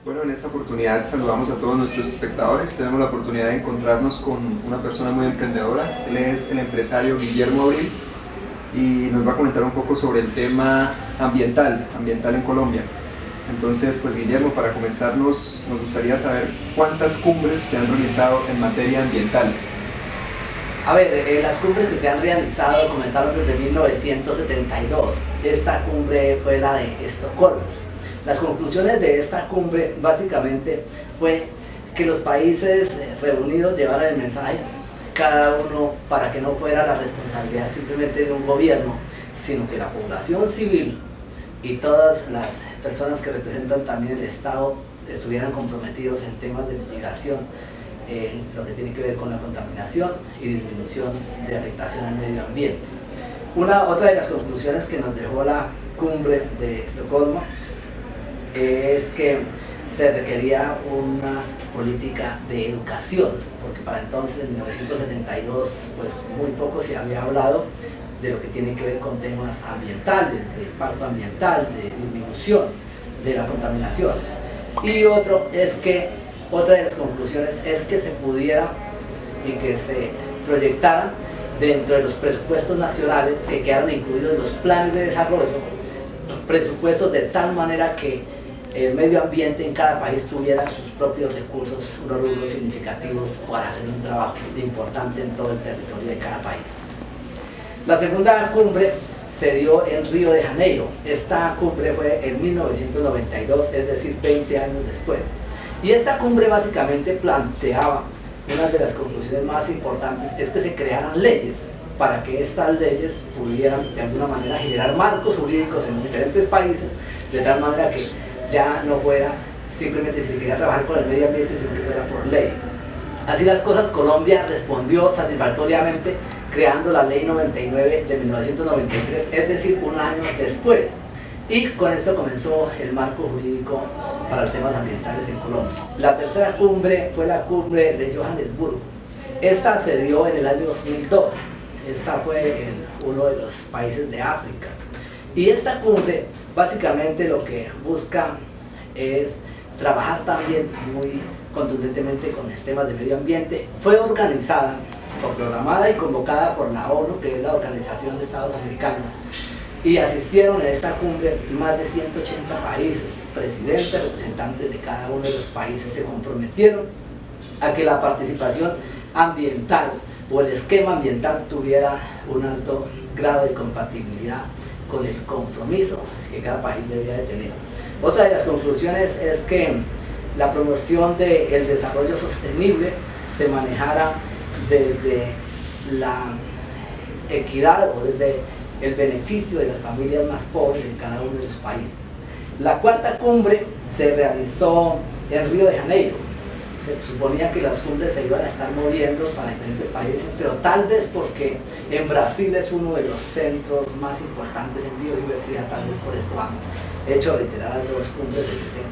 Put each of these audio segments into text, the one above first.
Bueno, en esta oportunidad saludamos a todos nuestros espectadores. Tenemos la oportunidad de encontrarnos con una persona muy emprendedora. Él es el empresario Guillermo Abril y nos va a comentar un poco sobre el tema ambiental en Colombia. Entonces, pues Guillermo, para comenzar nos gustaría saber cuántas cumbres se han realizado en materia ambiental. A ver, las cumbres que se han realizado comenzaron desde 1972. Esta cumbre fue la de Estocolmo. Las conclusiones de esta cumbre básicamente fue que los países reunidos llevaran el mensaje, cada uno, para que no fuera la responsabilidad simplemente de un gobierno, sino que la población civil y todas las personas que representan también el Estado estuvieran comprometidos en temas de mitigación, en lo que tiene que ver con la contaminación y disminución de afectación al medio ambiente. Otra de las conclusiones que nos dejó la cumbre de Estocolmo es que se requería una política de educación, porque para entonces, en 1972, pues muy poco se había hablado de lo que tiene que ver con temas ambientales, de impacto ambiental, de disminución de la contaminación. Y otra de las conclusiones es que se pudiera y que se proyectaran dentro de los presupuestos nacionales que quedaron incluidos en los planes de desarrollo, presupuestos de tal manera que el medio ambiente en cada país tuviera sus propios recursos, unos rubros significativos para hacer un trabajo importante en todo el territorio de cada país. La segunda cumbre se dio en Río de Janeiro. Esta cumbre fue en 1992, es decir, 20 años después. Y esta cumbre básicamente planteaba, una de las conclusiones más importantes, es que se crearan leyes para que estas leyes pudieran de alguna manera generar marcos jurídicos en los diferentes países, de tal manera que ya no fuera simplemente si se quería trabajar con el medio ambiente, sino que fuera por ley. Así las cosas, Colombia respondió satisfactoriamente creando la Ley 99 de 1993, es decir, un año después. Y con esto comenzó el marco jurídico para los temas ambientales en Colombia. La tercera cumbre fue la cumbre de Johannesburgo. Esta se dio en el año 2002. Esta fue en uno de los países de África. Y esta cumbre básicamente lo que busca es trabajar también muy contundentemente con el tema de medio ambiente. Fue organizada o programada y convocada por la ONU, que es la Organización de Estados Americanos, y asistieron a esta cumbre más de 180 países. Presidentes, representantes de cada uno de los países se comprometieron a que la participación ambiental o el esquema ambiental tuviera un alto grado de compatibilidad con el compromiso que cada país debía de tener. Otra de las conclusiones es que la promoción del desarrollo sostenible se manejara desde la equidad o desde el beneficio de las familias más pobres en cada uno de los países. La cuarta cumbre se realizó en Río de Janeiro. Se suponía que las cumbres se iban a estar moviendo para diferentes países, pero tal vez porque en Brasil es uno de los centros más importantes en biodiversidad, tal vez por esto han hecho reiteradas dos cumbres en ese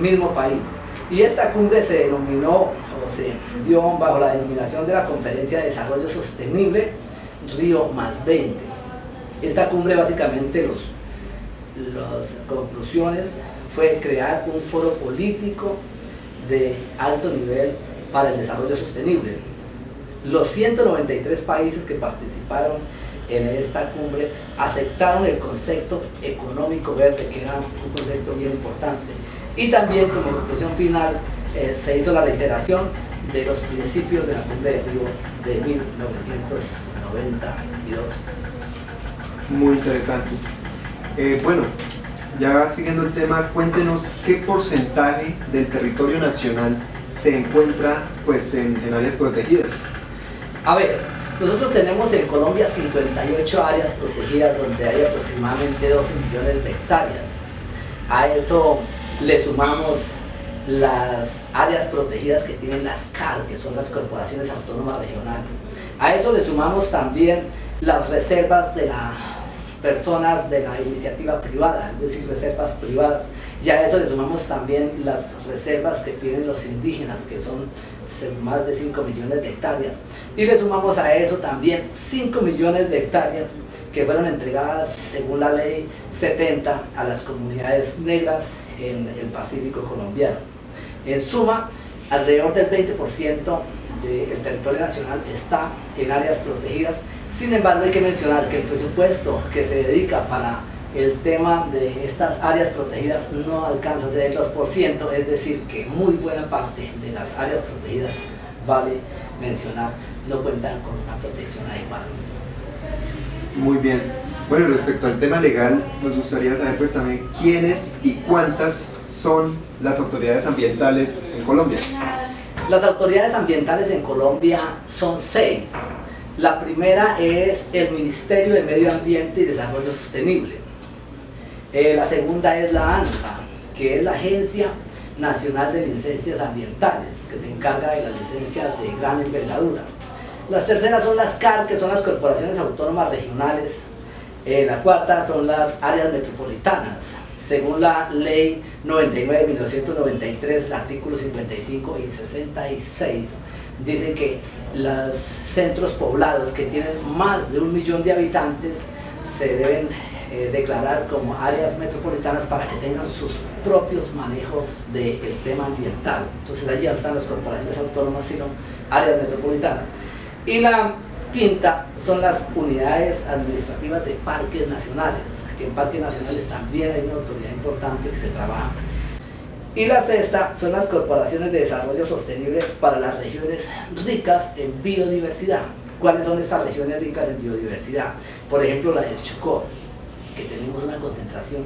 mismo país. Y esta cumbre se denominó o se dio bajo la denominación de la Conferencia de Desarrollo Sostenible Río +20. Esta cumbre básicamente las conclusiones fue crear un foro político de alto nivel para el desarrollo sostenible. Los 193 países que participaron en esta cumbre aceptaron el concepto económico verde, que era un concepto bien importante. Y también, como conclusión final, se hizo la reiteración de los principios de la cumbre de Río de 1992. Muy interesante. Bueno, ya siguiendo el tema, cuéntenos qué porcentaje del territorio nacional se encuentra pues en áreas protegidas. A ver, nosotros tenemos en Colombia 58 áreas protegidas donde hay aproximadamente 12 millones de hectáreas. A eso le sumamos las áreas protegidas que tienen las CAR, que son las Corporaciones Autónomas Regionales. A eso le sumamos también las reservas de las personas de la iniciativa privada, es decir, reservas privadas. Y a eso le sumamos también las reservas que tienen los indígenas, que son más de 5 millones de hectáreas. Y le sumamos a eso también 5 millones de hectáreas que fueron entregadas según la ley 70 a las comunidades negras en el Pacífico colombiano. En suma, alrededor del 20% del territorio nacional está en áreas protegidas. Sin embargo, hay que mencionar que el presupuesto que se dedica para el tema de estas áreas protegidas no alcanza a ser el 2%, es decir, que muy buena parte de las áreas protegidas, vale mencionar, no cuentan con una protección adecuada. Muy bien. Bueno, respecto al tema legal, nos gustaría saber pues también quiénes y cuántas son las autoridades ambientales en Colombia. Las autoridades ambientales en Colombia son 6. La primera es el Ministerio de Medio Ambiente y Desarrollo Sostenible. La segunda es la ANLA, que es la Agencia Nacional de Licencias Ambientales, que se encarga de las licencias de gran envergadura. Las terceras son las CAR, que son las Corporaciones Autónomas Regionales. La cuarta son las áreas metropolitanas. Según la Ley 99 de 1993, el artículo 55 y 66, dicen que los centros poblados que tienen más de 1 millón de habitantes se deben declarar como áreas metropolitanas para que tengan sus propios manejos del tema ambiental. Entonces allí no están las corporaciones autónomas, sino áreas metropolitanas. Y la quinta son las unidades administrativas de parques nacionales, que en parques nacionales también hay una autoridad importante que se trabaja. Y la sexta son las corporaciones de desarrollo sostenible para las regiones ricas en biodiversidad. ¿Cuáles son estas regiones ricas en biodiversidad? Por ejemplo, la del Chocó, que tenemos una concentración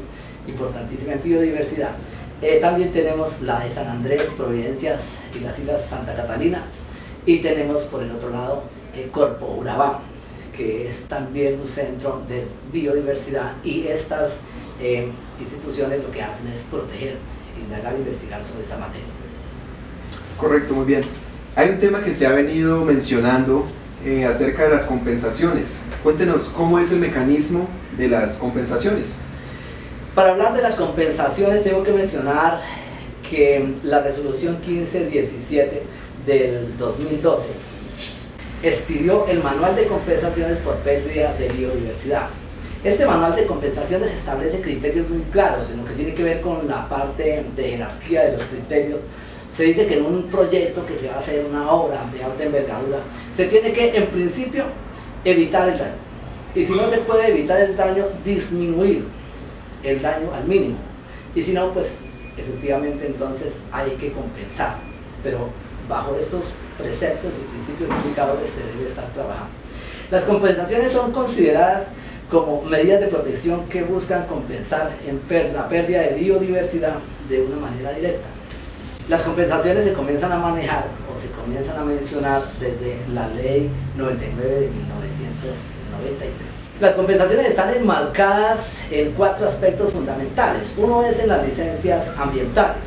importantísima en biodiversidad. También tenemos la de San Andrés, Providencias y las Islas Santa Catalina. Y tenemos por el otro lado Corpo Urabá, que es también un centro de biodiversidad, y estas instituciones lo que hacen es proteger, indagar e investigar sobre esa materia. Correcto, muy bien. Hay un tema que se ha venido mencionando acerca de las compensaciones. Cuéntenos cómo es el mecanismo de las compensaciones. Para hablar de las compensaciones tengo que mencionar que la resolución 1517 del 2012 expidió el manual de compensaciones por pérdida de biodiversidad. Este manual de compensaciones establece criterios muy claros en lo que tiene que ver con la parte de jerarquía de los criterios. Se dice que en un proyecto que se va a hacer, una obra de alta envergadura, se tiene que, en principio, evitar el daño. Y si no se puede evitar el daño, disminuir el daño al mínimo. Y si no, pues, efectivamente, entonces hay que compensar. Pero bajo estos preceptos y principios indicadores se debe estar trabajando. Las compensaciones son consideradas como medidas de protección que buscan compensar la pérdida de biodiversidad de una manera directa. Las compensaciones se comienzan a manejar o se comienzan a mencionar desde la Ley 99 de 1993. Las compensaciones están enmarcadas en 4 aspectos fundamentales. Uno es en las licencias ambientales,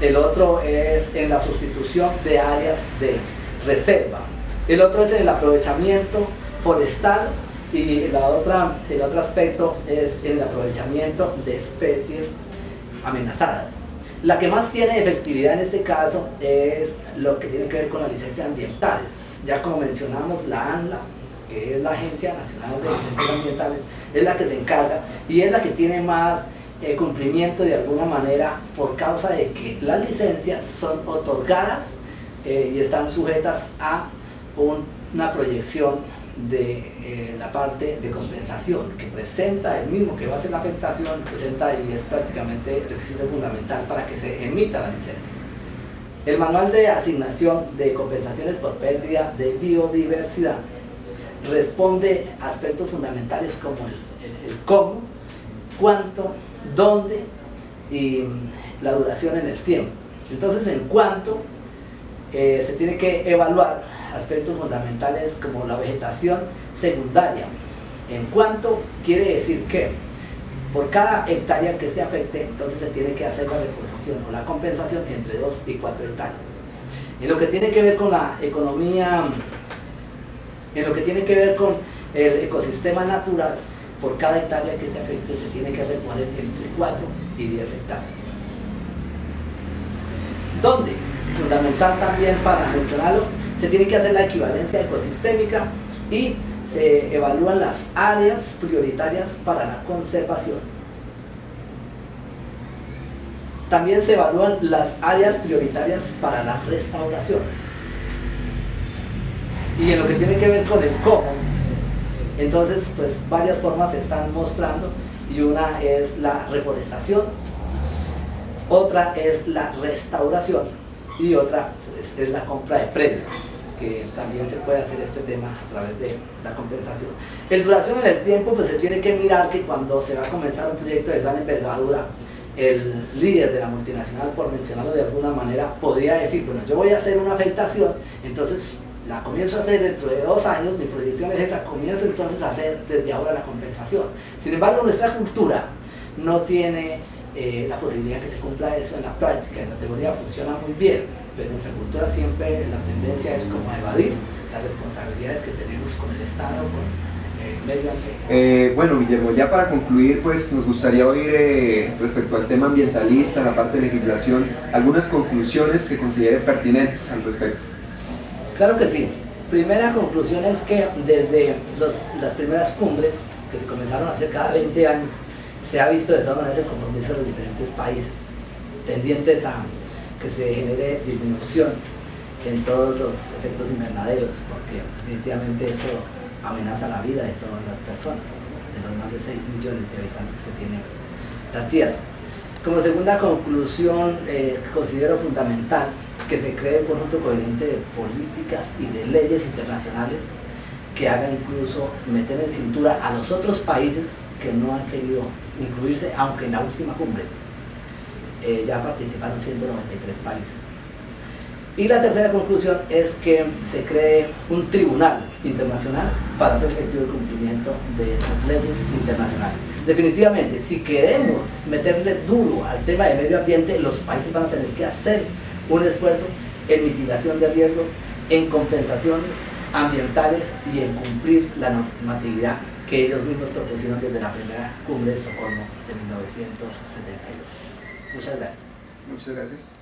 el otro es en la sustitución de áreas de reserva, el otro es en el aprovechamiento forestal y el otro aspecto es en el aprovechamiento de especies amenazadas. La que más tiene efectividad en este caso es lo que tiene que ver con las licencias ambientales. Ya como mencionamos, la ANLA, que es la Agencia Nacional de Licencias Ambientales, es la que se encarga y es la que tiene más cumplimiento de alguna manera, por causa de que las licencias son otorgadas y están sujetas a una proyección de la parte de compensación que presenta el mismo que va a hacer la afectación, presenta y es prácticamente requisito fundamental para que se emita la licencia. El manual de asignación de compensaciones por pérdida de biodiversidad responde a aspectos fundamentales como el cómo, cuánto, dónde y la duración en el tiempo. Entonces, en cuánto se tiene que evaluar aspectos fundamentales como la vegetación secundaria. En cuánto quiere decir que por cada hectárea que se afecte, entonces se tiene que hacer la reposición o la compensación entre 2 y 4 hectáreas. En lo que tiene que ver con la economía, en lo que tiene que ver con el ecosistema natural, por cada hectárea que se afecte se tiene que reponer entre 4 y 10 hectáreas. ¿Dónde? Fundamental también para mencionarlo, se tiene que hacer la equivalencia ecosistémica y se evalúan las áreas prioritarias para la conservación. También se evalúan las áreas prioritarias para la restauración. Y en lo que tiene que ver con el cómo, entonces pues varias formas se están mostrando, y una es la reforestación, otra es la restauración y otra pues, es la compra de predios, que también se puede hacer este tema a través de la compensación. El duración en el tiempo, pues se tiene que mirar que cuando se va a comenzar un proyecto de gran envergadura, el líder de la multinacional, por mencionarlo de alguna manera, podría decir, bueno, yo voy a hacer una afectación, entonces la comienzo a hacer dentro de 2 años, mi proyección es esa, comienzo entonces a hacer desde ahora la compensación. Sin embargo, nuestra cultura no tiene la posibilidad de que se cumpla eso en la práctica. En la teoría funciona muy bien, pero en nuestra cultura siempre la tendencia es como a evadir las responsabilidades que tenemos con el Estado, con el medio ambiente. Bueno, Guillermo, ya para concluir, pues nos gustaría oír respecto al tema ambientalista, la parte de legislación, algunas conclusiones que considere pertinentes al respecto. Claro que sí. Primera conclusión es que desde las primeras cumbres que se comenzaron a hacer cada 20 años, se ha visto de todas maneras el compromiso de los diferentes países, tendientes a que se genere disminución en todos los efectos invernaderos, porque definitivamente eso amenaza la vida de todas las personas, de los más de 6 millones de habitantes que tiene la Tierra. Como segunda conclusión, considero fundamental que se cree un conjunto coherente de políticas y de leyes internacionales que hagan incluso meter en cintura a los otros países que no han querido incluirse, aunque en la última cumbre ya participaron 193 países. Y la tercera conclusión es que se cree un tribunal internacional para hacer efectivo el cumplimiento de esas leyes internacionales. Definitivamente, si queremos meterle duro al tema de medio ambiente, los países van a tener que hacer un esfuerzo en mitigación de riesgos, en compensaciones ambientales y en cumplir la normatividad que ellos mismos propusieron desde la primera cumbre de Estocolmo de 1972. Muchas gracias. Muchas gracias.